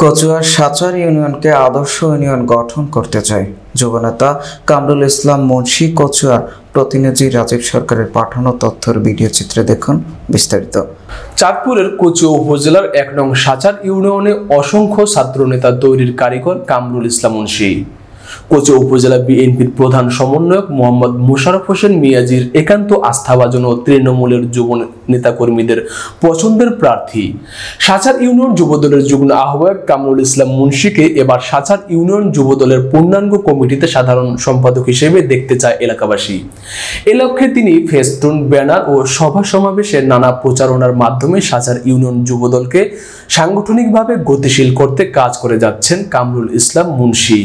কচুয়ার সাচার ইউনিয়নকে আদর্শ ইউনিয়ন গঠন করতে চায় যুবনেতা কামরুল ইসলাম মুন্সী। কচুয়া প্রতিনিধি রাজীব সরকারের পাঠানো তথ্যের ভিডিও চিত্রে দেখুন বিস্তারিত। চাঁদপুরের কচুয়া উপজেলার ১ নং সাচার ইউনিয়নে অসংখ্য ছাত্রনেতা তৈরির কারিগর কামরুল ইসলাম মুন্সী। কচুয়া উপজেলা বিএনপির প্রধান সমন্বয়ক মোহাম্মদ মোশাররফ হোসেন মিয়াজির একান্ত আস্থাভাজন ও তৃণমূলের যুব নেতাকর্মীদের পছন্দের প্রার্থী। সাচার ইউনিয়ন যুবদলের যুগ্ম আহ্বায়ক কামরুল ইসলাম মুন্সীকে এবার সাচার ইউনিয়ন যুবদলের পূর্ণাঙ্গ কমিটিতে সাধারণ সম্পাদক হিসেবে দেখতে চায় এলাকাবাসী। এ লক্ষ্যে তিনি ফেস্টুন, ব্যানার ও সভা সমাবেশের নানা প্রচারণার মাধ্যমে সাচার ইউনিয়ন যুবদলকে সাংগঠনিকভাবে গতিশীল করতে কাজ করে যাচ্ছেন কামরুল ইসলাম মুন্সী।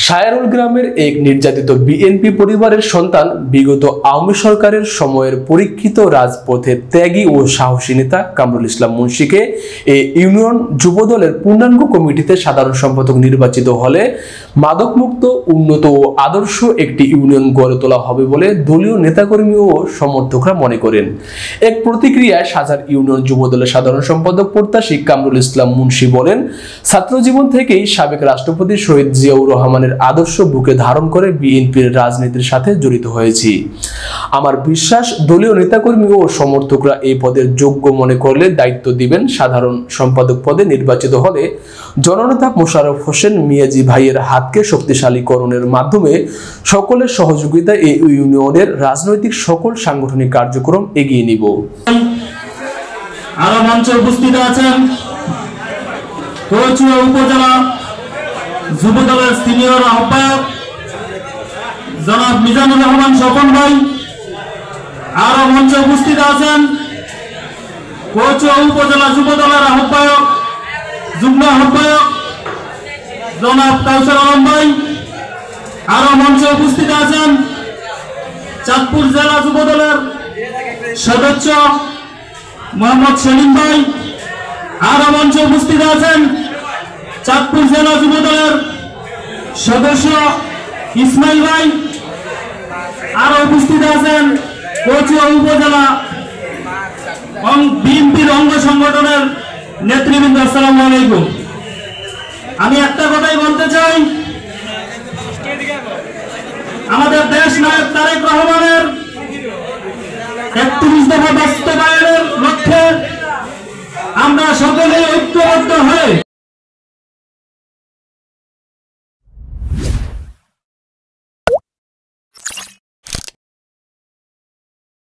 শায়ারুল গ্রামের এক নির্যাতিত বিএনপি পরিবারের সন্তান, বিগত আওয়ামী সরকারের সময়ের পরীক্ষিত রাজপথের ত্যাগী ও সাহসী নেতা কামরুল ইসলাম মুন্সীকে এই ইউনিয়ন যুবদলের পূর্ণাঙ্গ কমিটিতে সাধারণ সম্পাদক নির্বাচিত হলে মাদকমুক্ত, উন্নত ও আদর্শ একটি ইউনিয়ন গড়ে তোলা হবে বলে দলীয় নেতাকর্মী ও সমর্থকরা মনে করেন। এক প্রতিক্রিয়ায় সাচার ইউনিয়ন যুবদলের সাধারণ সম্পাদক প্রত্যাশী কামরুল ইসলাম মুন্সী বলেন, ছাত্রজীবন থেকেই সাবেক রাষ্ট্রপতি শহীদ জিয়াউর রহমানের আদর্শ বুকে ধারণ করে বিএনপির রাজনীতির সাথে জড়িত হয়েছি। আমার বিশ্বাস, দলীয় নেতাকর্মী ও সমর্থকরা এই পদের যোগ্য মনে করলে দায়িত্ব দিবেন। সাধারণ সম্পাদক পদে নির্বাচিত হলে জননেতা মোশাররফ হোসেন মিয়াজি ভাইয়ের হাতকে শক্তিশালীকরণের মাধ্যমে সকলের সহযোগিতা এই ইউনিয়নের রাজনৈতিক সকল সাংগঠনিক কার্যক্রম এগিয়ে নিব। আরো মঞ্চে উপস্থিত আছেন কচুয়া উপজেলা যুবদলের সিনিয়র আহ্বায়ক জনাব মিজানুর রহমান স্বপন ভাই। আরো মঞ্চে উপস্থিত আছেন কচুয়া উপজেলা যুবদলের আহ্বায়ক, যুগ্ম আহ্বায়ক জনাব কাউসার আলম ভাই। আরো মঞ্চে উপস্থিত আছেন চাঁদপুর জেলা যুবদলের সদস্য মোহাম্মদ সেলিম ভাই। আরো মঞ্চে উপস্থিত আছেন চাঁদপুর জেলা যুবদলের সদস্য ইসমাইল ভাই। আরো উপস্থিত আছেন কচুয়া উপজেলা বিএনপির অঙ্গ সংগঠনের নেতৃবৃন্দ। আসসালামু আলাইকুম। আমি একটা কথাই বলতে চাই, আমাদের দেশ নায়ক তারেক রহমানের 31 দফা